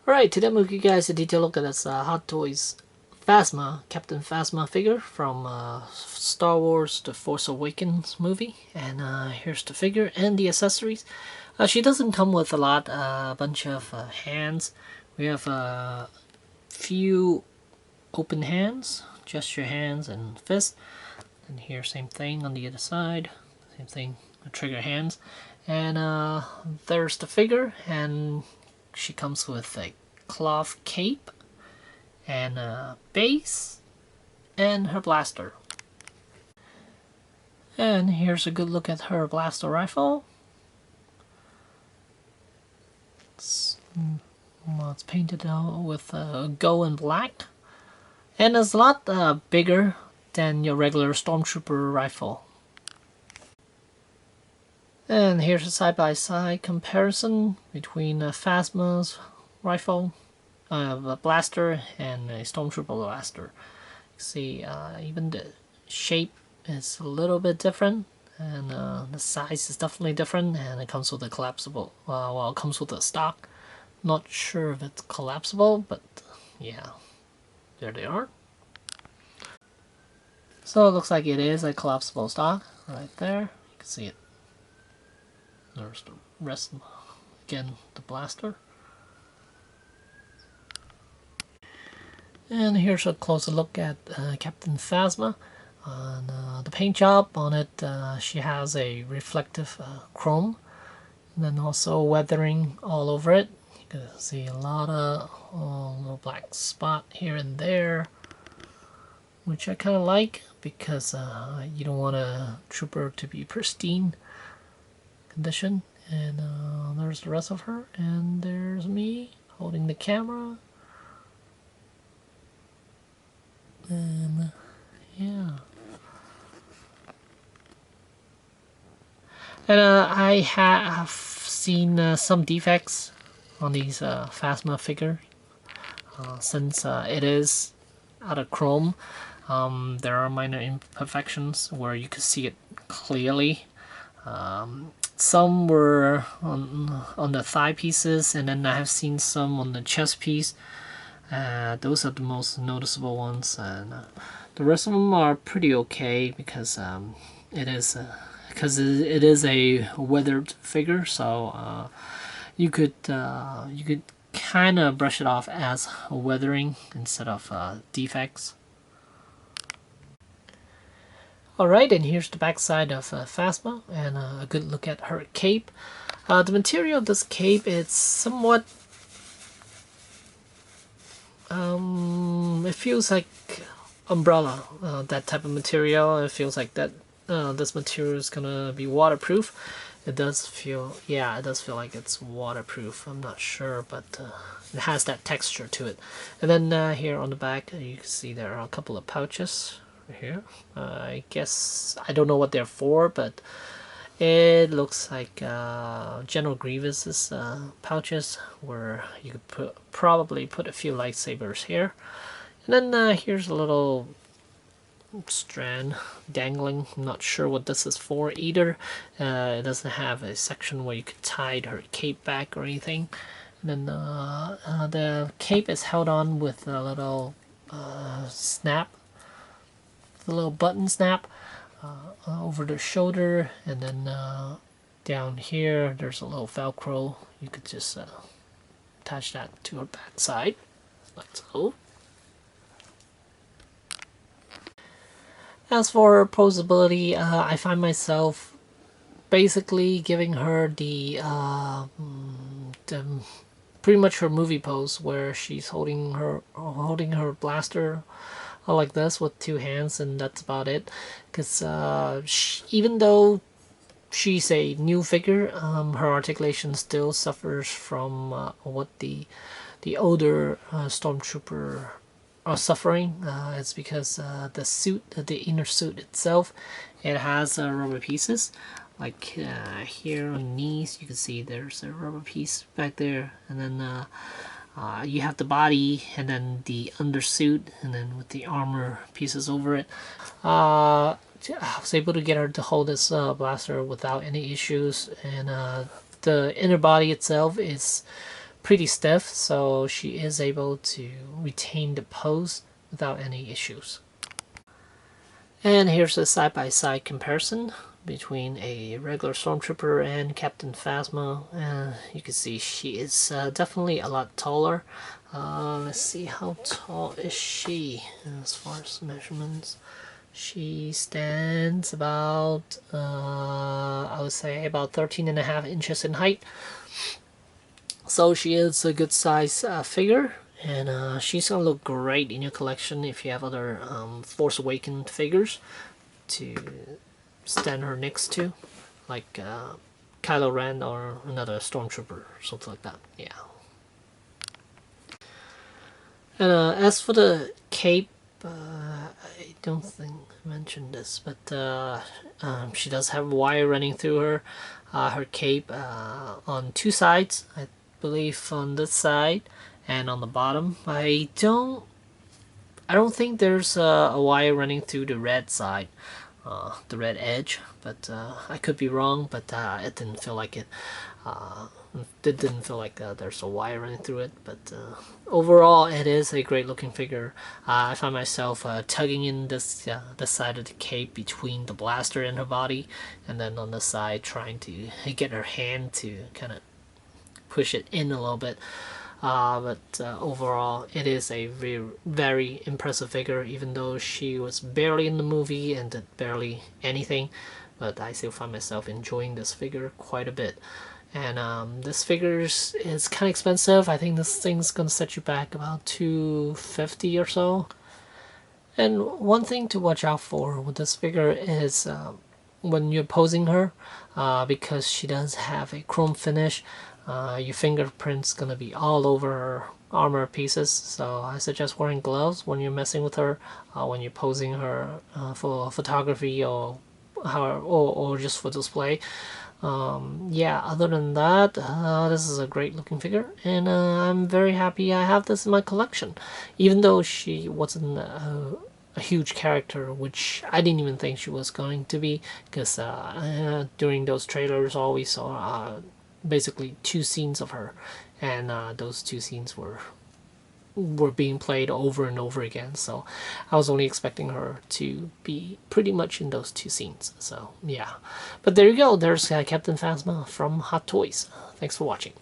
Alright, today I'm going to give you guys a detailed look at this Hot Toys Phasma, Captain Phasma figure from Star Wars The Force Awakens movie. And here's the figure and the accessories. She doesn't come with a lot, a bunch of hands. We have a few open hands, gesture hands and fists. And here, same thing on the other side, same thing, trigger hands. And there's the figure, and she comes with a cloth cape and a base and her blaster. And here's a good look at her blaster rifle. It's painted with gold and black, and it's a lot bigger than your regular Stormtrooper rifle. And here's a side-by-side comparison between Phasma's rifle, a blaster, and a Stormtrooper blaster. You see, even the shape is a little bit different, and the size is definitely different, and it comes with a collapsible, well, it comes with a stock. Not sure if it's collapsible, but yeah, there they are. So it looks like it is a collapsible stock right there. You can see it. There's the rest, again, the blaster. And here's a closer look at Captain Phasma. On the paint job on it, she has a reflective chrome, and then also weathering all over it. You can see a lot of little black spot here and there, which I kind of like because you don't want a trooper to be pristine condition. And there's the rest of her, and there's me holding the camera, and yeah. And I have seen some defects on these Phasma figure since it is out of chrome. There are minor imperfections where you can see it clearly. Some were on the thigh pieces, and then I have seen some on the chest piece. Those are the most noticeable ones, and the rest of them are pretty okay because it is a weathered figure, so you could kind of brush it off as a weathering instead of defects. Alright, and here's the back side of Phasma, and a good look at her cape. The material of this cape is somewhat, it feels like umbrella, that type of material. It feels like that this material is gonna be waterproof. It does feel, yeah, it does feel like it's waterproof. I'm not sure, but it has that texture to it. And then here on the back, you can see there are a couple of pouches here. I guess I don't know what they're for, but it looks like General Grievous's pouches, where you could probably put a few lightsabers here. And then here's a little strand dangling. I'm not sure what this is for either. It doesn't have a section where you could tie her cape back or anything. And then the cape is held on with a little snap, the little button snap over the shoulder, and then down here there's a little Velcro. You could just attach that to her back side, like so. As for posability, I find myself basically giving her the pretty much her movie pose, where she's holding her blaster like this with two hands, and that's about it. Because even though she's a new figure, her articulation still suffers from what the older Stormtrooper are suffering. It's because the suit, the inner suit itself, it has rubber pieces. Like here on the knees, you can see there's a rubber piece back there, and then you have the body, and then the undersuit, and then with the armor pieces over it. I was able to get her to hold this blaster without any issues, and the inner body itself is pretty stiff, so she is able to retain the pose without any issues. And here's a side-by-side comparison between a regular Stormtrooper and Captain Phasma. You can see she is definitely a lot taller. Let's see, how tall is she as far as measurements? She stands about, I would say about 13.5 inches in height. So she is a good size figure, and she's gonna look great in your collection if you have other Force Awakens figures to stand her next to, like Kylo Ren or another Stormtrooper, something like that. Yeah. And as for the cape, I don't think I mentioned this, but she does have wire running through her. Her cape on two sides, I believe on this side and on the bottom. I don't think there's a wire running through the red side, the red edge, but I could be wrong, but it didn't feel like it. It didn't feel like there's a wire running through it, but overall it is a great looking figure. I find myself tugging in this side of the cape between the blaster and her body, and then on the side trying to get her hand to kind of push it in a little bit. But overall it is a very impressive figure, even though she was barely in the movie and did barely anything, but I still find myself enjoying this figure quite a bit. And this figure is kind of expensive. I think this thing's gonna set you back about $250 or so. And one thing to watch out for with this figure is when you're posing her, because she does have a chrome finish, your fingerprint's gonna be all over her armor pieces. So I suggest wearing gloves when you're messing with her, when you're posing her for photography or just for display. Yeah, other than that, this is a great looking figure, and I'm very happy I have this in my collection, even though she wasn't a huge character, which I didn't even think she was going to be, because during those trailers all we saw basically 2 scenes of her, and those 2 scenes were being played over and over again, so I was only expecting her to be pretty much in those 2 scenes. So yeah, but there you go, there's Captain Phasma from Hot Toys. Thanks for watching.